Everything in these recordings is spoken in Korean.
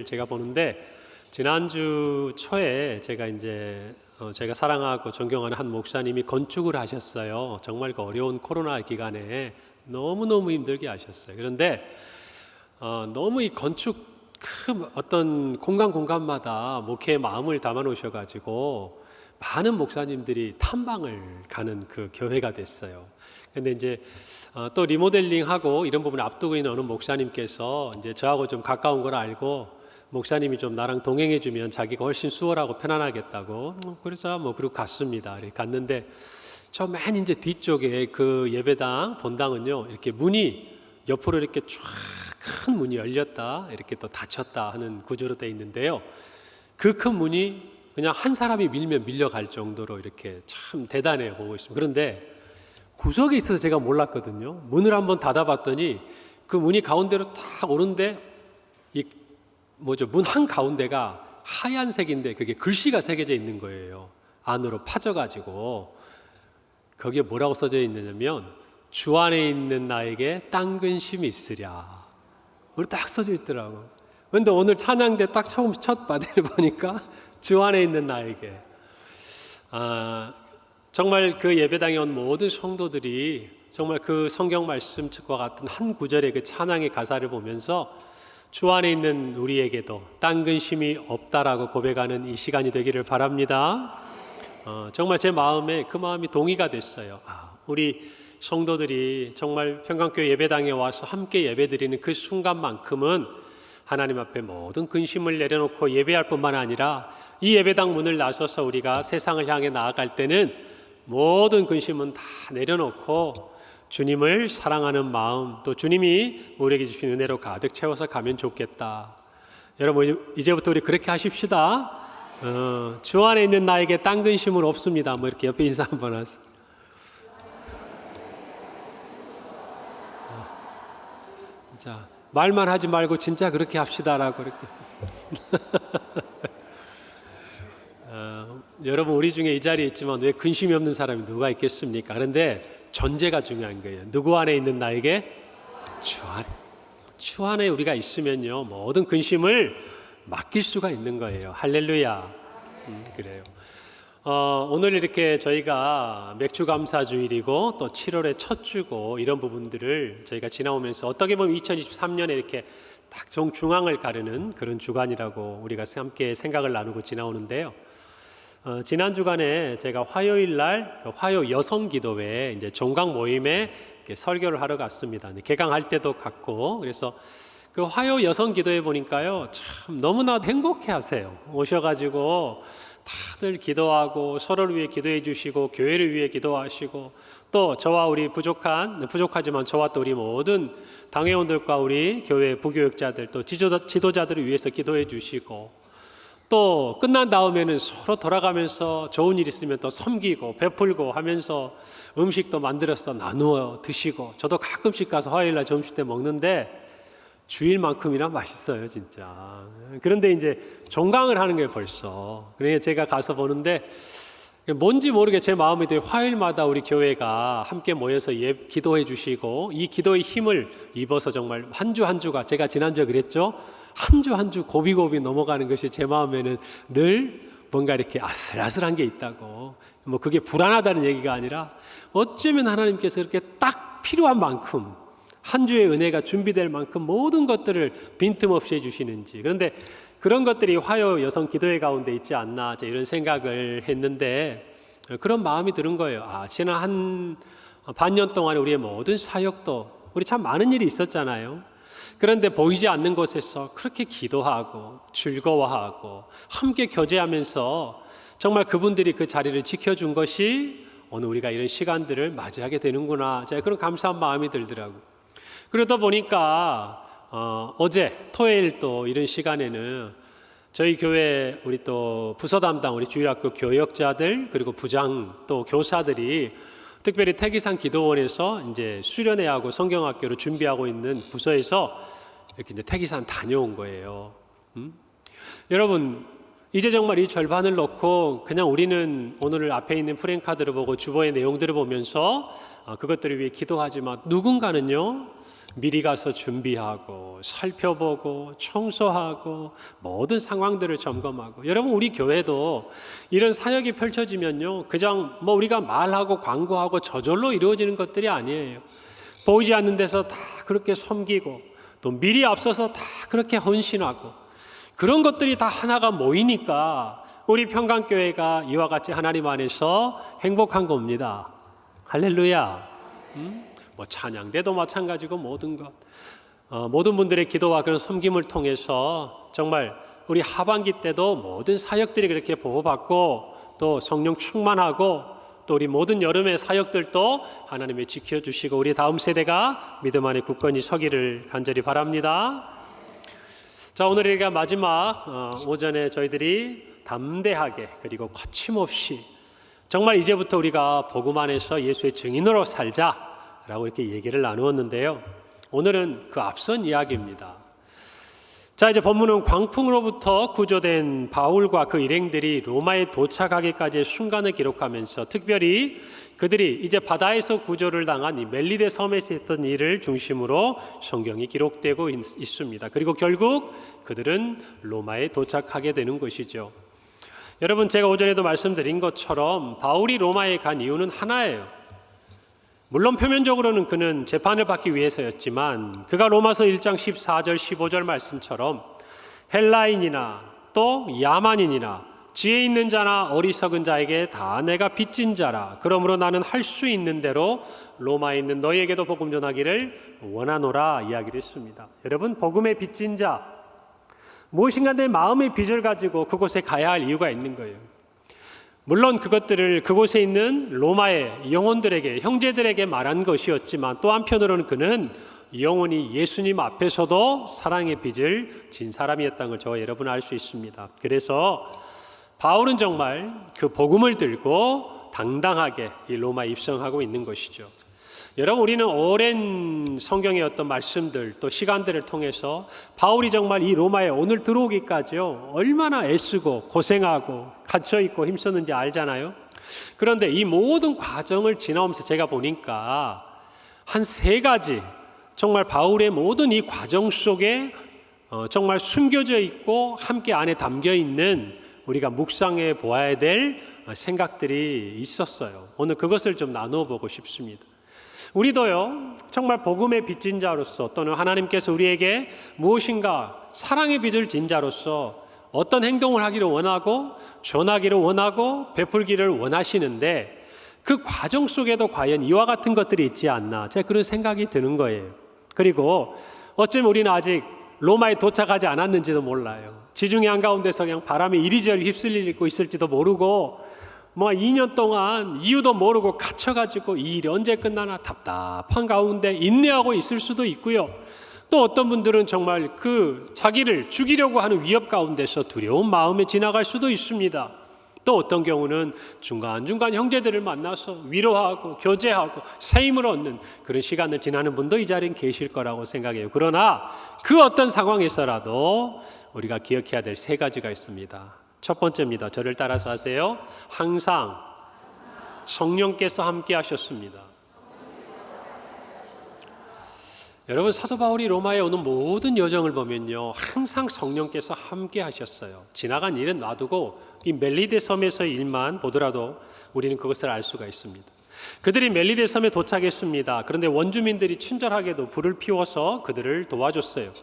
말씀을 제가 보는데, 지난주 초에 제가 사랑하고 존경하는 한 목사님이 건축을 하셨어요. 정말 그 어려운 코로나 기간에 너무너무 힘들게 하셨어요. 그런데 너무 이 건축 큰 어떤 공간마다 목회의 마음을 담아 놓으셔가지고 많은 목사님들이 탐방을 가는 그 교회가 됐어요. 근데 이제 또 리모델링하고 이런 부분을 앞두고 있는 어느 목사님께서 이제 저하고 좀 가까운 걸 알고, 목사님이 좀 나랑 동행해 주면 자기가 훨씬 수월하고 편안하겠다고, 그래서 그리고 갔습니다. 갔는데 저 맨 이제 뒤쪽에 그 예배당 본당은요, 이렇게 문이 옆으로 이렇게 쫙 큰 문이 열렸다 이렇게 또 닫혔다 하는 구조로 되어 있는데요, 그 큰 문이 그냥 한 사람이 밀면 밀려갈 정도로 이렇게 참 대단해요, 보고 있으면. 그런데 구석에 있어서 제가 몰랐거든요. 문을 한번 닫아봤더니 그 문이 가운데로 딱 오는데 문 한 가운데가 하얀색인데 그게 글씨가 새겨져 있는 거예요. 안으로 파져가지고 거기에 뭐라고 써져 있느냐면, 주 안에 있는 나에게 딴 근심이 있으랴, 우리 딱 써져 있더라고. 그런데 오늘 찬양 때 딱 첫 바디를 보니까 주 안에 있는 나에게, 정말 그 예배당에 온 모든 성도들이 정말 그 성경 말씀과 같은 한 구절의 그 찬양의 가사를 보면서 주 안에 있는 우리에게도 딴 근심이 없다라고 고백하는 이 시간이 되기를 바랍니다. 정말 제 마음에 그 마음이 동의가 됐어요. 우리 성도들이 정말 평강교회 예배당에 와서 함께 예배드리는 그 순간만큼은 하나님 앞에 모든 근심을 내려놓고 예배할 뿐만 아니라, 이 예배당 문을 나서서 우리가 세상을 향해 나아갈 때는 모든 근심은 다 내려놓고 주님을 사랑하는 마음, 또 주님이 우리에게 주신 은혜로 가득 채워서 가면 좋겠다. 여러분, 이제부터 우리 그렇게 하십시다. 주 안에 있는 나에게 딴 근심은 없습니다. 이렇게 옆에 인사 한번 하세요. 자, 말만 하지 말고 진짜 그렇게 합시다라고 이렇게. 여러분, 우리 중에 이 자리에 있지만 왜 근심이 없는 사람이 누가 있겠습니까? 그런데 전제가 중요한 거예요. 누구 안에 있는 나에게? 주 안에 우리가 있으면요, 모든 근심을 맡길 수가 있는 거예요. 할렐루야. 그래요. 오늘 이렇게 저희가 맥주감사주일이고 또 7월의 첫 주고, 이런 부분들을 저희가 지나오면서 어떻게 보면 2023년에 이렇게 딱 중앙을 가르는 그런 주간이라고 우리가 함께 생각을 나누고 지나오는데요. 지난 주간에 제가 화요일 날 화요 여성 기도회 이제 종강 모임에 설교를 하러 갔습니다. 개강할 때도 갔고, 그래서 그 화요 여성 기도회 보니까요, 참 너무나 행복해 하세요. 오셔가지고 다들 기도하고 서로를 위해 기도해 주시고 교회를 위해 기도하시고, 또 저와 우리 부족하지만 저와 또 우리 모든 당회원들과 우리 교회 부교육자들 또 지도자들을 위해서 기도해 주시고, 또 끝난 다음에는 서로 돌아가면서 좋은 일 있으면 또 섬기고 베풀고 하면서 음식도 만들어서 나누어 드시고, 저도 가끔씩 가서 화요일날 점심때 먹는데 주일만큼이나 맛있어요, 진짜. 그런데 이제 종강을 하는 게 벌써. 그래서 제가 가서 보는데 뭔지 모르게 제 마음이 되게, 화요일마다 우리 교회가 함께 모여서 기도해 주시고 이 기도의 힘을 입어서 정말 한 주 한 주가, 제가 지난주에 그랬죠, 한 주 한 주 고비고비 넘어가는 것이 제 마음에는 늘 뭔가 이렇게 아슬아슬한 게 있다고. 그게 불안하다는 얘기가 아니라, 어쩌면 하나님께서 이렇게 딱 필요한 만큼, 한 주의 은혜가 준비될 만큼 모든 것들을 빈틈없이 해주시는지. 그런데 그런 것들이 화요 여성 기도회 가운데 있지 않나, 이런 생각을 했는데, 그런 마음이 드는 거예요. 지난 한 반년 동안 우리의 모든 사역도, 우리 참 많은 일이 있었잖아요. 그런데 보이지 않는 곳에서 그렇게 기도하고 즐거워하고 함께 교제하면서 정말 그분들이 그 자리를 지켜준 것이 오늘 우리가 이런 시간들을 맞이하게 되는구나, 제가 그런 감사한 마음이 들더라고요. 그러다 보니까 어제 토요일 또 이런 시간에는 저희 교회 우리 또 부서 담당 우리 주일학교 교역자들, 그리고 부장 또 교사들이 특별히 태기산 기도원에서 이제 수련회하고 성경학교를 준비하고 있는 부서에서 이렇게 이제 태기산 다녀온 거예요. 여러분, 이제 정말 이 절반을 놓고 그냥 우리는 오늘 앞에 있는 프랭카드를 보고 주보의 내용들을 보면서 그것들을 위해 기도하지만 누군가는요, 미리 가서 준비하고 살펴보고 청소하고 모든 상황들을 점검하고. 여러분, 우리 교회도 이런 사역이 펼쳐지면요, 그냥 우리가 말하고 광고하고 저절로 이루어지는 것들이 아니에요. 보이지 않는 데서 다 그렇게 섬기고 또 미리 앞서서 다 그렇게 헌신하고, 그런 것들이 다 하나가 모이니까 우리 평강교회가 이와 같이 하나님 안에서 행복한 겁니다. 할렐루야. 찬양대도 마찬가지고 모든 것, 모든 분들의 기도와 그런 섬김을 통해서 정말 우리 하반기 때도 모든 사역들이 그렇게 보호받고 또 성령 충만하고 또 우리 모든 여름의 사역들도 하나님이 지켜주시고 우리 다음 세대가 믿음 안에 굳건히 서기를 간절히 바랍니다. 자, 오늘 우리가 마지막 오전에 저희들이 담대하게 그리고 거침없이 정말 이제부터 우리가 복음 안에서 예수의 증인으로 살자라고 이렇게 얘기를 나누었는데요. 오늘은 그 앞선 이야기입니다. 자, 이제 본문은 광풍으로부터 구조된 바울과 그 일행들이 로마에 도착하기까지의 순간을 기록하면서 특별히 그들이 이제 바다에서 구조를 당한 이 멜리데 섬에서 했던 일을 중심으로 성경이 기록되고 있습니다. 그리고 결국 그들은 로마에 도착하게 되는 것이죠. 여러분, 제가 오전에도 말씀드린 것처럼 바울이 로마에 간 이유는 하나예요. 물론 표면적으로는 그는 재판을 받기 위해서였지만 그가 로마서 1장 14절 15절 말씀처럼 헬라인이나 또 야만인이나 지혜 있는 자나 어리석은 자에게 다 내가 빚진 자라. 그러므로 나는 할 수 있는 대로 로마에 있는 너희에게도 복음 전하기를 원하노라 이야기를 했습니다. 여러분, 복음의 빚진 자, 무엇인가 내 마음의 빚을 가지고 그곳에 가야 할 이유가 있는 거예요. 물론 그것들을 그곳에 있는 로마의 영혼들에게, 형제들에게 말한 것이었지만 또 한편으로는 그는 영원히 예수님 앞에서도 사랑의 빚을 진 사람이었다는 걸 저와 여러분 알 수 있습니다. 그래서 바울은 정말 그 복음을 들고 당당하게 이 로마에 입성하고 있는 것이죠. 여러분, 우리는 오랜 성경의 어떤 말씀들 또 시간들을 통해서 바울이 정말 이 로마에 오늘 들어오기까지요 얼마나 애쓰고 고생하고 갇혀있고 힘썼는지 알잖아요. 그런데 이 모든 과정을 지나오면서 제가 보니까 한 3가지 정말 바울의 모든 이 과정 속에 정말 숨겨져 있고 함께 안에 담겨 있는 우리가 묵상해 보아야 될 생각들이 있었어요. 오늘 그것을 좀 나누어 보고 싶습니다. 우리도요 정말 복음의 빚진 자로서 또는 하나님께서 우리에게 무엇인가 사랑의 빚을 진 자로서 어떤 행동을 하기를 원하고 전하기를 원하고 베풀기를 원하시는데 그 과정 속에도 과연 이와 같은 것들이 있지 않나, 제가 그런 생각이 드는 거예요. 그리고 어쩌면 우리는 아직 로마에 도착하지 않았는지도 몰라요. 지중해 한가운데서 그냥 바람이 이리저리 휩쓸리고 있을지도 모르고 2년 동안 이유도 모르고 갇혀가지고 이 일이 언제 끝나나 답답한 가운데 인내하고 있을 수도 있고요. 또 어떤 분들은 정말 그 자기를 죽이려고 하는 위협 가운데서 두려운 마음에 지나갈 수도 있습니다. 또 어떤 경우는 중간중간 형제들을 만나서 위로하고 교제하고 새 힘을 얻는 그런 시간을 지나는 분도 이 자리에 계실 거라고 생각해요. 그러나 그 어떤 상황에서라도 우리가 기억해야 될 3가지가 있습니다. 첫 번째입니다. 저를 따라서 하세요. 항상 성령께서 함께 하셨습니다. 여러분, 사도 바울이 로마에 오는 모든 여정을 보면요 항상 성령께서 함께 하셨어요. 지나간 일은 놔두고 이 멜리데 섬에서의 일만 보더라도 우리는 그것을 알 수가 있습니다. 그들이 멜리데 섬에 도착했습니다. 그런데 원주민들이 친절하게도 불을 피워서 그들을 도와줬어요.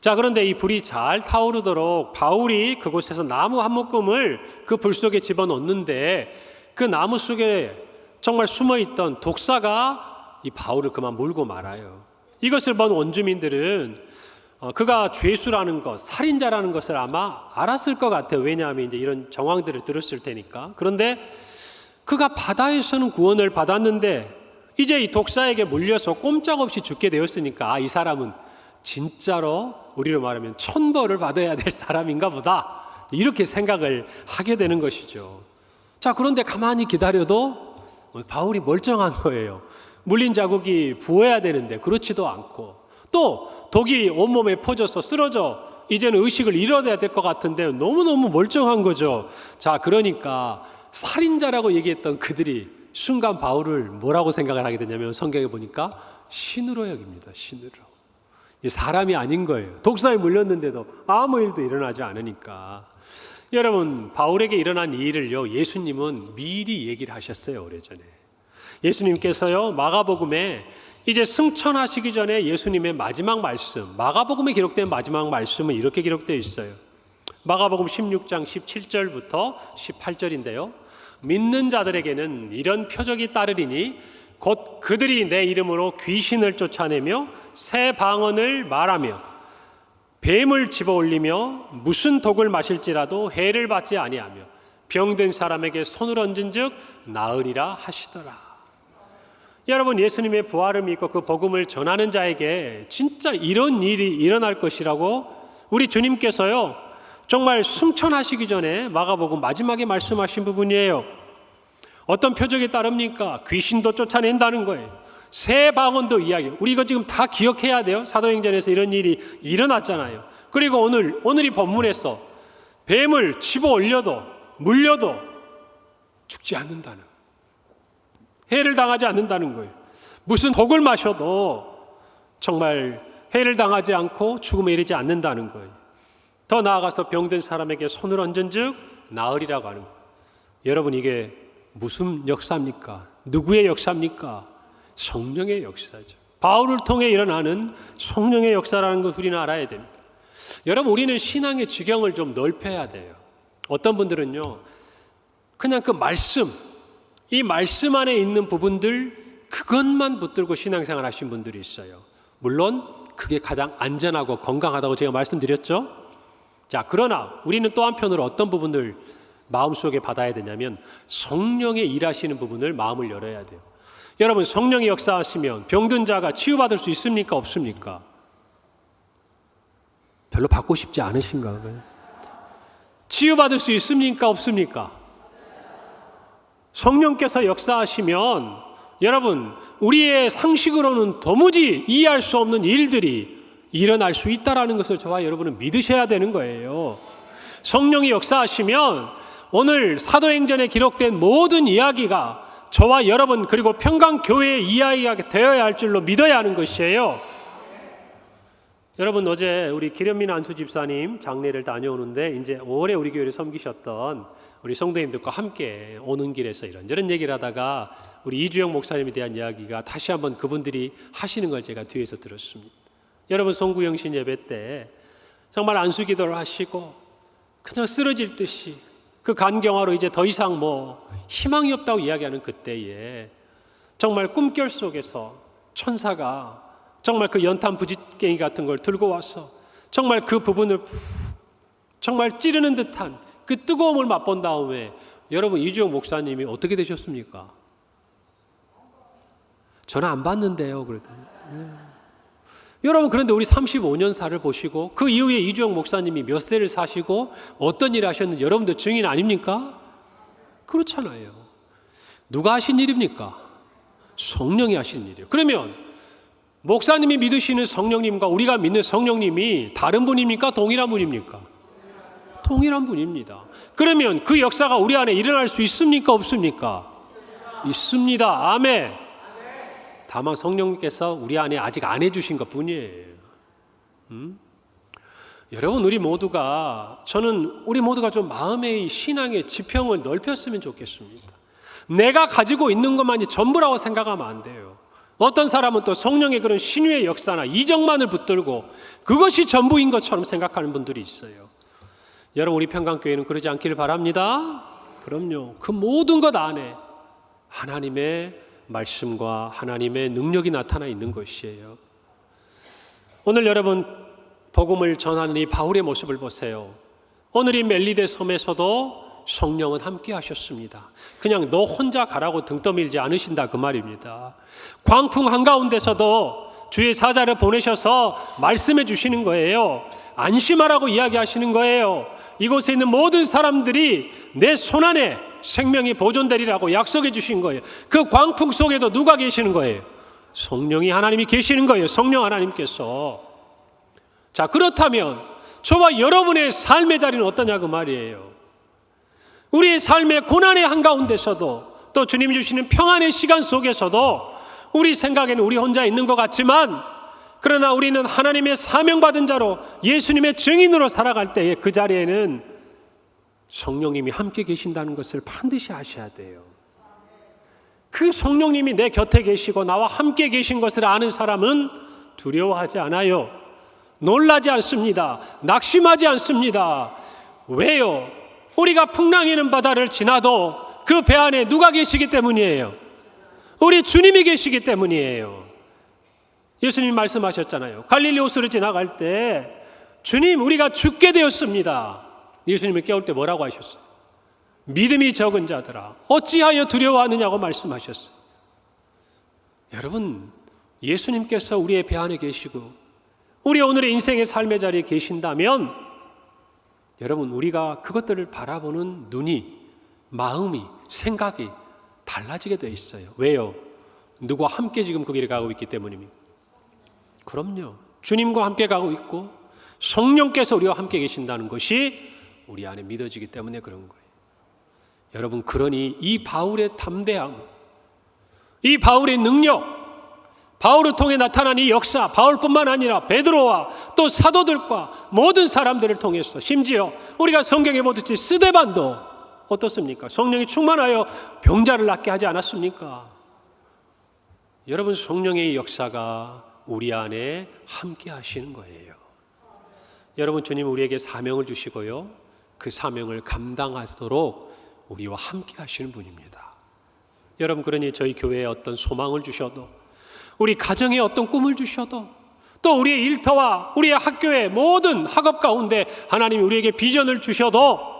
자, 그런데 이 불이 잘 타오르도록 바울이 그곳에서 나무 한 묶음을 그 불 속에 집어넣는데 그 나무 속에 정말 숨어있던 독사가 이 바울을 그만 물고 말아요. 이것을 본 원주민들은 그가 죄수라는 것, 살인자라는 것을 아마 알았을 것 같아요. 왜냐하면 이제 이런 정황들을 들었을 테니까. 그런데 그가 바다에서는 구원을 받았는데 이제 이 독사에게 물려서 꼼짝없이 죽게 되었으니까 이 사람은 진짜로 우리로 말하면 천벌을 받아야 될 사람인가 보다, 이렇게 생각을 하게 되는 것이죠. 자, 그런데 가만히 기다려도 바울이 멀쩡한 거예요. 물린 자국이 부어야 되는데 그렇지도 않고, 또 독이 온몸에 퍼져서 쓰러져 이제는 의식을 잃어야 될 것 같은데 너무너무 멀쩡한 거죠. 자, 그러니까 살인자라고 얘기했던 그들이 순간 바울을 뭐라고 생각을 하게 되냐면 성경에 보니까 신으로 여깁니다. 신으로. 사람이 아닌 거예요. 독사에 물렸는데도 아무 일도 일어나지 않으니까. 여러분, 바울에게 일어난 이 일을요, 예수님은 미리 얘기를 하셨어요. 오래전에 예수님께서요, 마가복음에 이제 승천하시기 전에 예수님의 마지막 말씀, 마가복음에 기록된 마지막 말씀은 이렇게 기록되어 있어요. 마가복음 16장 17절부터 18절인데요. 믿는 자들에게는 이런 표적이 따르리니 곧 그들이 내 이름으로 귀신을 쫓아내며 새 방언을 말하며 뱀을 집어올리며 무슨 독을 마실지라도 해를 받지 아니하며 병든 사람에게 손을 얹은즉 나으리라 하시더라. 여러분, 예수님의 부활을 믿고 그 복음을 전하는 자에게 진짜 이런 일이 일어날 것이라고 우리 주님께서요, 정말 승천하시기 전에 마가복음 마지막에 말씀하신 부분이에요. 어떤 표적이 따릅니까? 귀신도 쫓아낸다는 거예요. 새 방언도 이야기. 우리 이거 지금 다 기억해야 돼요. 사도행전에서 이런 일이 일어났잖아요. 그리고 오늘 이 본문에서 뱀을 집어 올려도 물려도 죽지 않는다는, 해를 당하지 않는다는 거예요. 무슨 독을 마셔도 정말 해를 당하지 않고 죽음에 이르지 않는다는 거예요. 더 나아가서 병든 사람에게 손을 얹은즉 나으리라고 하는 거예요. 여러분, 이게 무슨 역사입니까? 누구의 역사입니까? 성령의 역사죠. 바울을 통해 일어나는 성령의 역사라는 것을 우리는 알아야 됩니다. 여러분, 우리는 신앙의 지경을 좀 넓혀야 돼요. 어떤 분들은요, 그냥 그 말씀, 이 말씀 안에 있는 부분들 그것만 붙들고 신앙생활 하신 분들이 있어요. 물론 그게 가장 안전하고 건강하다고 제가 말씀드렸죠. 자, 그러나 우리는 또 한편으로 어떤 부분을 마음속에 받아야 되냐면 성령의 일하시는 부분을 마음을 열어야 돼요. 여러분, 성령이 역사하시면 병든 자가 치유받을 수 있습니까? 없습니까? 별로 받고 싶지 않으신가 봐요. 치유받을 수 있습니까? 없습니까? 성령께서 역사하시면 여러분, 우리의 상식으로는 도무지 이해할 수 없는 일들이 일어날 수 있다는 것을 저와 여러분은 믿으셔야 되는 거예요. 성령이 역사하시면 오늘 사도행전에 기록된 모든 이야기가 저와 여러분 그리고 평강교회의 이야기가 되어야 할 줄로 믿어야 하는 것이에요. 여러분, 어제 우리 기련민 안수 집사님 장례를 다녀오는데 이제 오래 우리 교회를 섬기셨던 우리 성도님들과 함께 오는 길에서 이런저런 얘기를 하다가 우리 이주영 목사님에 대한 이야기가 다시 한번 그분들이 하시는 걸 제가 뒤에서 들었습니다. 여러분, 송구영신 예배 때 정말 안수 기도를 하시고 그냥 쓰러질 듯이 그 간경화로 이제 더 이상 희망이 없다고 이야기하는 그때에 정말 꿈결 속에서 천사가 정말 그 연탄 부지깽이 같은 걸 들고 와서 정말 그 부분을 정말 찌르는 듯한 그 뜨거움을 맛본 다음에 여러분, 이주영 목사님이 어떻게 되셨습니까? 전화 안 받는데요. 그랬더니 여러분, 그런데 우리 35년사를 보시고 그 이후에 이주영 목사님이 몇 세를 사시고 어떤 일을 하셨는지 여러분들 증인 아닙니까? 그렇잖아요. 누가 하신 일입니까? 성령이 하신 일이에요. 그러면 목사님이 믿으시는 성령님과 우리가 믿는 성령님이 다른 분입니까? 동일한 분입니까? 동일한 분입니다. 그러면 그 역사가 우리 안에 일어날 수 있습니까? 없습니까? 있습니다. 아멘. 다만 성령님께서 우리 안에 아직 안 해주신 것 뿐이에요. 여러분, 우리 모두가 좀 마음의 신앙의 지평을 넓혔으면 좋겠습니다. 내가 가지고 있는 것만이 전부라고 생각하면 안 돼요. 어떤 사람은 또 성령의 그런 신유의 역사나 이적만을 붙들고 그것이 전부인 것처럼 생각하는 분들이 있어요. 여러분, 우리 평강교회는 그러지 않기를 바랍니다. 그럼요. 그 모든 것 안에 하나님의 말씀과 하나님의 능력이 나타나 있는 것이에요. 오늘 여러분, 복음을 전하는 이 바울의 모습을 보세요. 오늘 이 멜리데 섬에서도 성령은 함께 하셨습니다. 그냥 너 혼자 가라고 등 떠밀지 않으신다 그 말입니다. 광풍 한가운데서도 주의 사자를 보내셔서 말씀해 주시는 거예요. 안심하라고 이야기하시는 거예요. 이곳에 있는 모든 사람들이 내 손안에 생명이 보존되리라고 약속해 주신 거예요. 그 광풍 속에도 누가 계시는 거예요? 성령이 하나님이 계시는 거예요. 성령 하나님께서. 자, 그렇다면 저와 여러분의 삶의 자리는 어떠냐고 말이에요. 우리의 삶의 고난의 한가운데서도 또 주님이 주시는 평안의 시간 속에서도 우리 생각에는 우리 혼자 있는 것 같지만, 그러나 우리는 하나님의 사명받은 자로 예수님의 증인으로 살아갈 때에 그 자리에는 성령님이 함께 계신다는 것을 반드시 아셔야 돼요. 그 성령님이 내 곁에 계시고 나와 함께 계신 것을 아는 사람은 두려워하지 않아요. 놀라지 않습니다. 낙심하지 않습니다. 왜요? 우리가 풍랑이는 바다를 지나도 그 배 안에 누가 계시기 때문이에요. 우리 주님이 계시기 때문이에요. 예수님이 말씀하셨잖아요. 갈릴리 호수를 지나갈 때 주님, 우리가 죽게 되었습니다. 예수님을 깨울 때 뭐라고 하셨어요? 믿음이 적은 자들아, 어찌하여 두려워하느냐고 말씀하셨어요. 여러분, 예수님께서 우리의 배 안에 계시고 우리 오늘의 인생의 삶의 자리에 계신다면, 여러분, 우리가 그것들을 바라보는 눈이, 마음이, 생각이 달라지게 돼 있어요. 왜요? 누구와 함께 지금 그 길을 가고 있기 때문입니다. 그럼요. 주님과 함께 가고 있고 성령께서 우리와 함께 계신다는 것이 우리 안에 믿어지기 때문에 그런 거예요. 여러분, 그러니 이 바울의 담대함, 이 바울의 능력, 바울을 통해 나타난 이 역사, 바울뿐만 아니라 베드로와 또 사도들과 모든 사람들을 통해서, 심지어 우리가 성경에 보듯이 스데반도 어떻습니까? 성령이 충만하여 병자를 낫게 하지 않았습니까? 여러분, 성령의 역사가 우리 안에 함께 하시는 거예요. 여러분, 주님 우리에게 사명을 주시고요, 그 사명을 감당하도록 우리와 함께 하시는 분입니다. 여러분, 그러니 저희 교회에 어떤 소망을 주셔도, 우리 가정에 어떤 꿈을 주셔도, 또 우리의 일터와 우리의 학교의 모든 학업 가운데 하나님이 우리에게 비전을 주셔도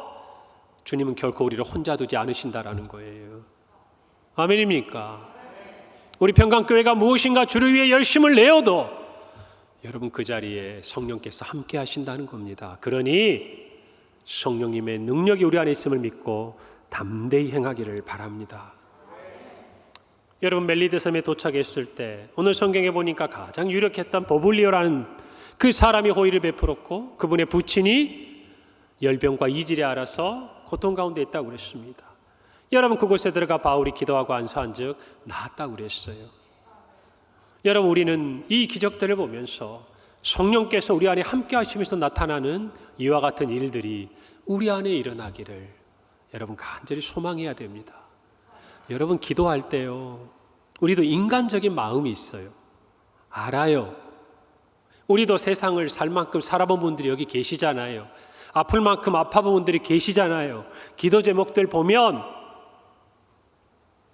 주님은 결코 우리를 혼자 두지 않으신다라는 거예요. 아멘입니까? 우리 평강교회가 무엇인가 주를 위해 열심을 내어도 여러분, 그 자리에 성령께서 함께 하신다는 겁니다. 그러니 성령님의 능력이 우리 안에 있음을 믿고 담대히 행하기를 바랍니다. 여러분, 멜리드 섬에 도착했을 때 오늘 성경에 보니까 가장 유력했던 버블리오라는 그 사람이 호의를 베풀었고, 그분의 부친이 열병과 이질에 앓아서 고통 가운데 있다고 그랬습니다. 여러분, 그곳에 들어가 바울이 기도하고 안수한 즉 나았다고 그랬어요. 여러분, 우리는 이 기적들을 보면서 성령께서 우리 안에 함께 하시면서 나타나는 이와 같은 일들이 우리 안에 일어나기를 여러분 간절히 소망해야 됩니다. 여러분, 기도할 때요, 우리도 인간적인 마음이 있어요. 알아요. 우리도 세상을 살 만큼 살아본 분들이 여기 계시잖아요. 아플 만큼 아파본 분들이 계시잖아요. 기도 제목들 보면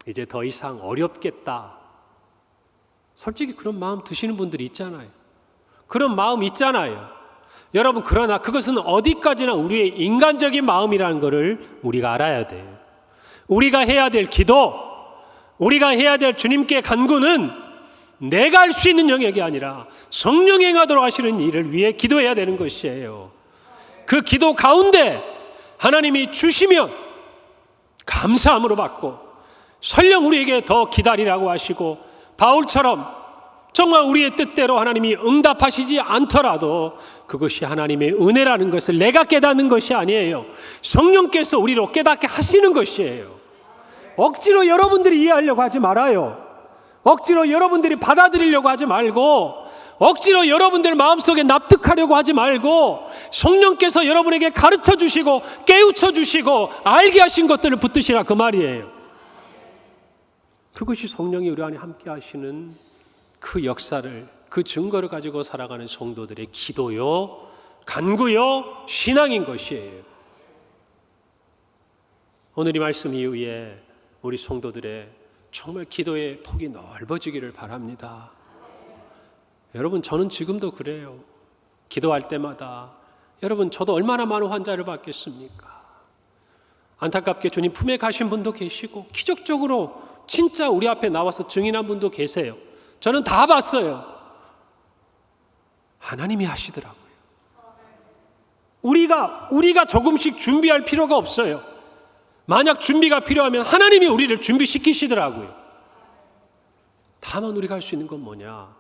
이제 더 이상 어렵겠다, 솔직히 그런 마음 드시는 분들이 있잖아요. 그런 마음 있잖아요. 여러분, 그러나 그것은 어디까지나 우리의 인간적인 마음이라는 것을 우리가 알아야 돼요. 우리가 해야 될 기도, 우리가 해야 될 주님께 간구는 내가 할 수 있는 영역이 아니라 성령이 행하도록 하시는 일을 위해 기도해야 되는 것이에요. 그 기도 가운데 하나님이 주시면 감사함으로 받고, 설령 우리에게 더 기다리라고 하시고, 바울처럼 정말 우리의 뜻대로 하나님이 응답하시지 않더라도 그것이 하나님의 은혜라는 것을 내가 깨닫는 것이 아니에요. 성령께서 우리로 깨닫게 하시는 것이에요. 억지로 여러분들이 이해하려고 하지 말아요. 억지로 여러분들이 받아들이려고 하지 말고, 억지로 여러분들 마음속에 납득하려고 하지 말고, 성령께서 여러분에게 가르쳐 주시고 깨우쳐 주시고 알게 하신 것들을 붙드시라, 그 말이에요. 그것이 성령이 우리 안에 함께 하시는 그 역사를, 그 증거를 가지고 살아가는 성도들의 기도요, 간구요, 신앙인 것이에요. 오늘 이 말씀 이후에 우리 성도들의 정말 기도의 폭이 넓어지기를 바랍니다. 여러분, 저는 지금도 그래요. 기도할 때마다 여러분, 저도 얼마나 많은 환자를 받겠습니까? 안타깝게 주님 품에 가신 분도 계시고, 기적적으로 진짜 우리 앞에 나와서 증인한 분도 계세요. 저는 다 봤어요. 하나님이 하시더라고요. 우리가 조금씩 준비할 필요가 없어요. 만약 준비가 필요하면 하나님이 우리를 준비시키시더라고요. 다만 우리가 할 수 있는 건 뭐냐?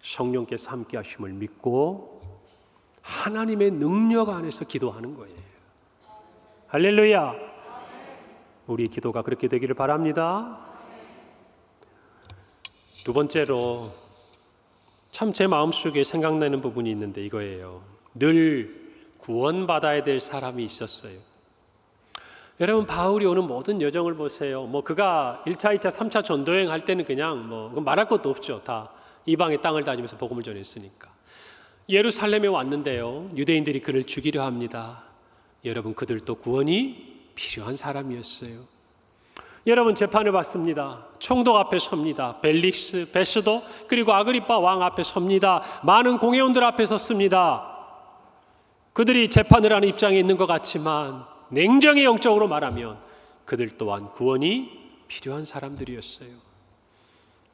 성령께서 함께 하심을 믿고 하나님의 능력 안에서 기도하는 거예요. 할렐루야. 우리 기도가 그렇게 되기를 바랍니다. 두 번째로 참 제 마음속에 생각나는 부분이 있는데 이거예요. 늘 구원받아야 될 사람이 있었어요. 여러분, 바울이 오는 모든 여정을 보세요. 그가 1차, 2차, 3차 전도여행 할 때는 그냥 말할 것도 없죠. 다 이방의 땅을 다니면서 복음을 전했으니까. 예루살렘에 왔는데요, 유대인들이 그를 죽이려 합니다. 여러분, 그들도 구원이 필요한 사람이었어요. 여러분, 재판을 받습니다. 총독 앞에 섭니다. 벨릭스, 베스도, 그리고 아그리파 왕 앞에 섭니다. 많은 공회원들 앞에 섰습니다. 그들이 재판을 하는 입장에 있는 것 같지만 냉정히 영적으로 말하면 그들 또한 구원이 필요한 사람들이었어요.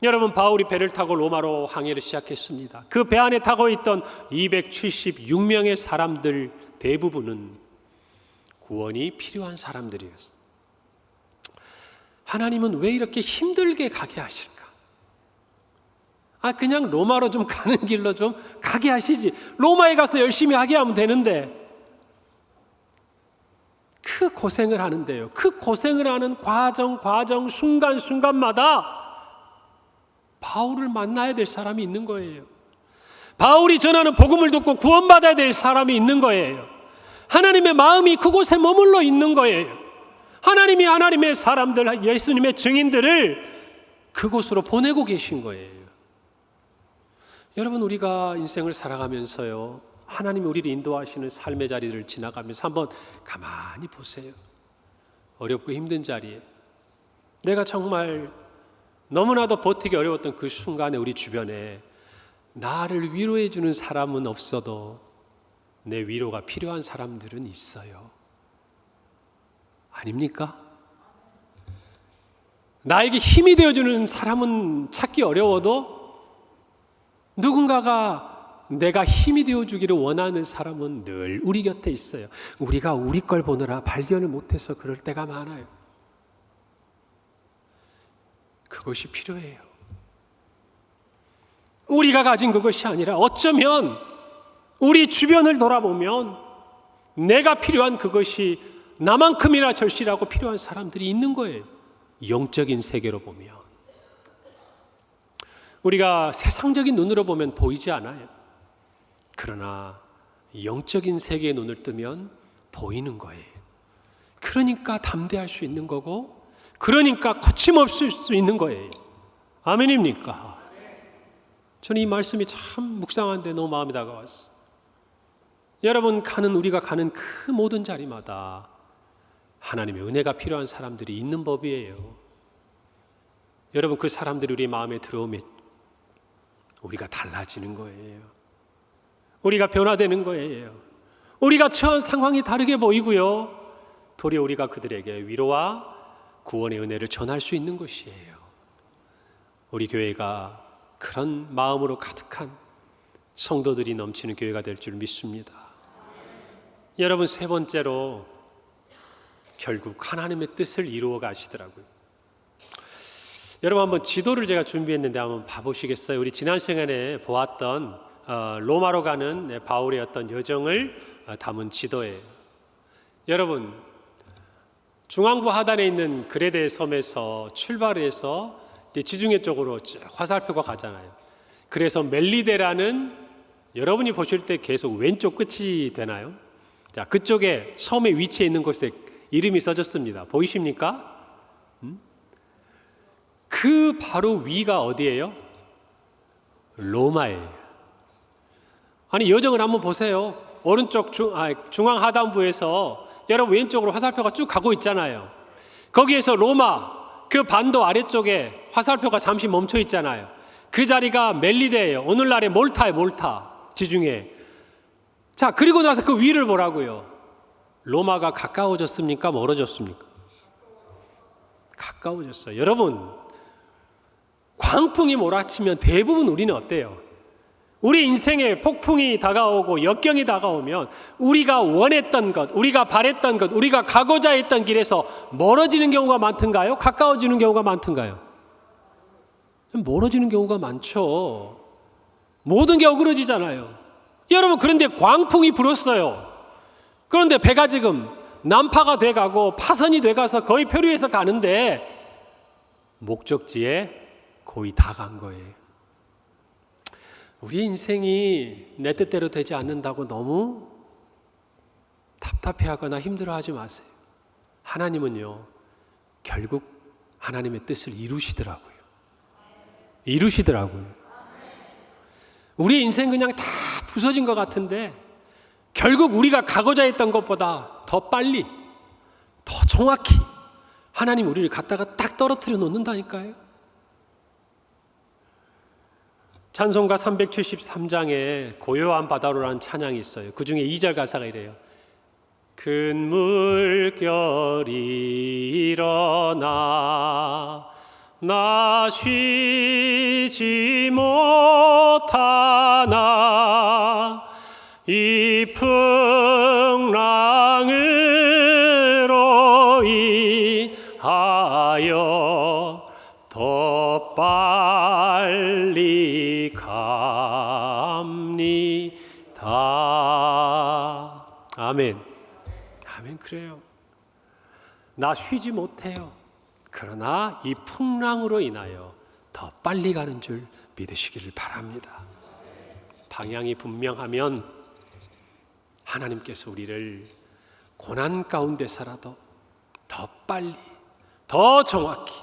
여러분, 바울이 배를 타고 로마로 항해를 시작했습니다. 그 배 안에 타고 있던 276명의 사람들 대부분은 구원이 필요한 사람들이었어요. 하나님은 왜 이렇게 힘들게 가게 하실까? 그냥 로마로 좀 가는 길로 좀 가게 하시지. 로마에 가서 열심히 하게 하면 되는데 그 고생을 하는데요. 그 고생을 하는 과정, 순간순간마다 바울을 만나야 될 사람이 있는 거예요. 바울이 전하는 복음을 듣고 구원받아야 될 사람이 있는 거예요. 하나님의 마음이 그곳에 머물러 있는 거예요. 하나님이 하나님의 사람들, 예수님의 증인들을 그곳으로 보내고 계신 거예요. 여러분, 우리가 인생을 살아가면서요, 하나님이 우리를 인도하시는 삶의 자리를 지나가면서 한번 가만히 보세요. 어렵고 힘든 자리에 내가 정말 너무나도 버티기 어려웠던 그 순간에 우리 주변에 나를 위로해 주는 사람은 없어도 내 위로가 필요한 사람들은 있어요. 아닙니까? 나에게 힘이 되어주는 사람은 찾기 어려워도 누군가가 내가 힘이 되어주기를 원하는 사람은 늘 우리 곁에 있어요. 우리가 우리 걸 보느라 발견을 못해서 그럴 때가 많아요. 그것이 필요해요. 우리가 가진 그것이 아니라 어쩌면 우리 주변을 돌아보면 내가 필요한 그것이 나만큼이나 절실하고 필요한 사람들이 있는 거예요. 영적인 세계로 보면. 우리가 세상적인 눈으로 보면 보이지 않아요. 그러나 영적인 세계의 눈을 뜨면 보이는 거예요. 그러니까 담대할 수 있는 거고, 그러니까 거침없을 수 있는 거예요. 아멘입니까? 저는 이 말씀이 참 묵상하는데 너무 마음이 다가왔어요. 여러분, 우리가 가는 그 모든 자리마다 하나님의 은혜가 필요한 사람들이 있는 법이에요. 여러분, 그 사람들이 우리 마음에 들어오면 우리가 달라지는 거예요. 우리가 변화되는 거예요. 우리가 처한 상황이 다르게 보이고요, 도리어 우리가 그들에게 위로와 구원의 은혜를 전할 수 있는 것이에요. 우리 교회가 그런 마음으로 가득한 성도들이 넘치는 교회가 될 줄 믿습니다. 여러분, 세 번째로 결국 하나님의 뜻을 이루어 가시더라고요. 여러분, 한번 지도를 제가 준비했는데 한번 봐보시겠어요? 우리 지난 시간에 보았던 로마로 가는 바울의 어떤 여정을 담은 지도예요. 여러분, 중앙부 하단에 있는 그레데 섬에서 출발해서 지중해 쪽으로 쭉 화살표가 가잖아요. 그래서 멜리데라는, 여러분이 보실 때 계속 왼쪽 끝이 되나요? 자, 그쪽에 섬의 위치에 있는 곳에 이름이 써졌습니다. 보이십니까? 그 바로 위가 어디예요? 로마예요. 아니, 여정을 한번 보세요. 오른쪽 중앙 하단부에서 여러분 왼쪽으로 화살표가 쭉 가고 있잖아요. 거기에서 로마 그 반도 아래쪽에 화살표가 잠시 멈춰 있잖아요. 그 자리가 멜리데예요. 오늘날의 몰타예요. 몰타, 지중해. 자, 그리고 나서 그 위를 보라고요. 로마가 가까워졌습니까? 멀어졌습니까? 가까워졌어요. 여러분, 광풍이 몰아치면 대부분 우리는 어때요? 우리 인생에 폭풍이 다가오고 역경이 다가오면 우리가 원했던 것, 우리가 바랬던 것, 우리가 가고자 했던 길에서 멀어지는 경우가 많던가요? 가까워지는 경우가 많던가요? 멀어지는 경우가 많죠. 모든 게 어그러지잖아요. 여러분, 그런데 광풍이 불었어요. 그런데 배가 지금 난파가 돼가고 파선이 돼가서 거의 표류해서 가는데 목적지에 거의 다 간 거예요. 우리 인생이 내 뜻대로 되지 않는다고 너무 답답해하거나 힘들어하지 마세요. 하나님은요, 결국 하나님의 뜻을 이루시더라고요. 우리 인생 그냥 다 부서진 것 같은데 결국 우리가 가고자 했던 것보다 더 빨리, 더 정확히 하나님 우리를 갖다가 딱 떨어뜨려 놓는다니까요. 찬송가 373장에 고요한 바다로라는 찬양이 있어요. 그 중에 2절 가사가 이래요. 큰 물결이 일어나 나 쉬지 못하나 이 풍랑으로 인하여 더 빨리 갑니다. 아멘. 아멘. 그래요. 나 쉬지 못해요. 그러나 이 풍랑으로 인하여 더 빨리 가는 줄 믿으시기를 바랍니다. 방향이 분명하면 하나님께서 우리를 고난 가운데서라도 더 빨리, 더 정확히,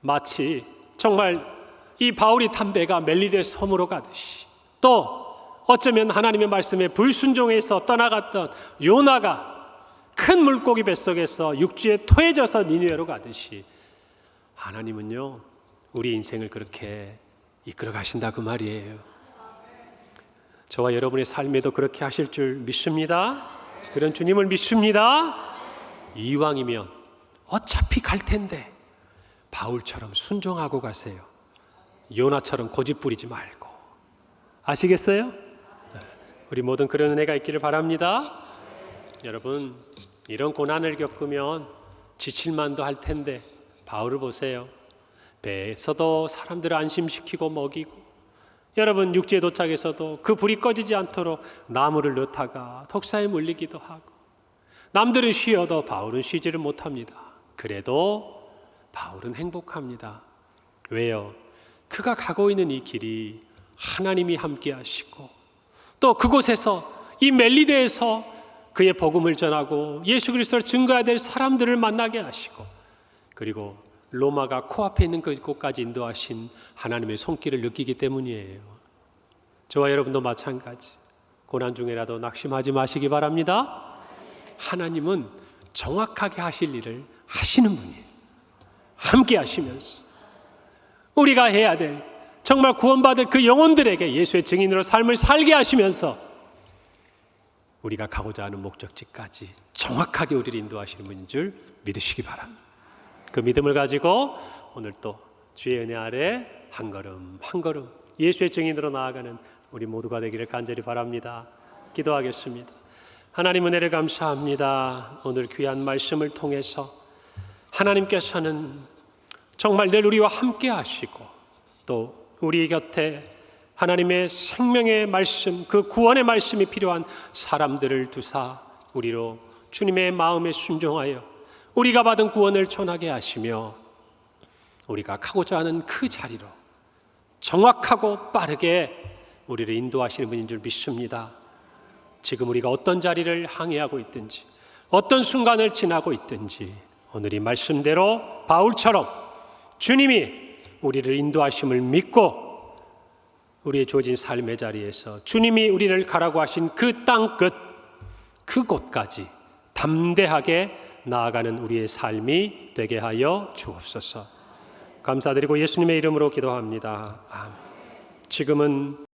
마치 정말 이 바울이 탄 배가 멜리데 섬으로 가듯이, 또 어쩌면 하나님의 말씀에 불순종해서 떠나갔던 요나가 큰 물고기 뱃속에서 육지에 토해져서 니느웨로 가듯이 하나님은요, 우리 인생을 그렇게 이끌어 가신다 그 말이에요. 저와 여러분의 삶에도 그렇게 하실 줄 믿습니다. 그런 주님을 믿습니다. 이왕이면 어차피 갈 텐데 바울처럼 순종하고 가세요. 요나처럼 고집 부리지 말고. 아시겠어요? 우리 모든 그런 은혜가 있기를 바랍니다. 여러분, 이런 고난을 겪으면 지칠만도 할 텐데 바울을 보세요. 배에서도 사람들을 안심시키고 먹이고, 여러분 육지에 도착해서도 그 불이 꺼지지 않도록 나무를 넣다가 독사에 물리기도 하고, 남들은 쉬어도 바울은 쉬지를 못합니다. 그래도 바울은 행복합니다. 왜요? 그가 가고 있는 이 길이 하나님이 함께 하시고, 또 그곳에서 이 멜리데에서 그의 복음을 전하고 예수 그리스도를 증거해야 될 사람들을 만나게 하시고, 그리고 로마가 코앞에 있는 그곳까지 인도하신 하나님의 손길을 느끼기 때문이에요. 저와 여러분도 마찬가지. 고난 중에라도 낙심하지 마시기 바랍니다. 하나님은 정확하게 하실 일을 하시는 분이에요. 함께 하시면서 우리가 해야 될, 정말 구원받을 그 영혼들에게 예수의 증인으로 삶을 살게 하시면서 우리가 가고자 하는 목적지까지 정확하게 우리를 인도하시는 분인 줄 믿으시기 바랍니다. 그 믿음을 가지고 오늘 또 주의 은혜 아래 한 걸음 한 걸음 예수의 증인으로 나아가는 우리 모두가 되기를 간절히 바랍니다. 기도하겠습니다. 하나님, 은혜를 감사합니다. 오늘 귀한 말씀을 통해서 하나님께서는 정말 늘 우리와 함께 하시고, 또 우리 곁에 하나님의 생명의 말씀, 그 구원의 말씀이 필요한 사람들을 두사 우리로 주님의 마음에 순종하여 우리가 받은 구원을 전하게 하시며, 우리가 가고자 하는 그 자리로 정확하고 빠르게 우리를 인도하시는 분인 줄 믿습니다. 지금 우리가 어떤 자리를 항해하고 있든지, 어떤 순간을 지나고 있든지, 오늘 이 말씀대로 바울처럼 주님이 우리를 인도하심을 믿고 우리의 주어진 삶의 자리에서 주님이 우리를 가라고 하신 그 땅끝, 그곳까지 담대하게 나아가는 우리의 삶이 되게 하여 주옵소서. 감사드리고 예수님의 이름으로 기도합니다. 아멘. 지금은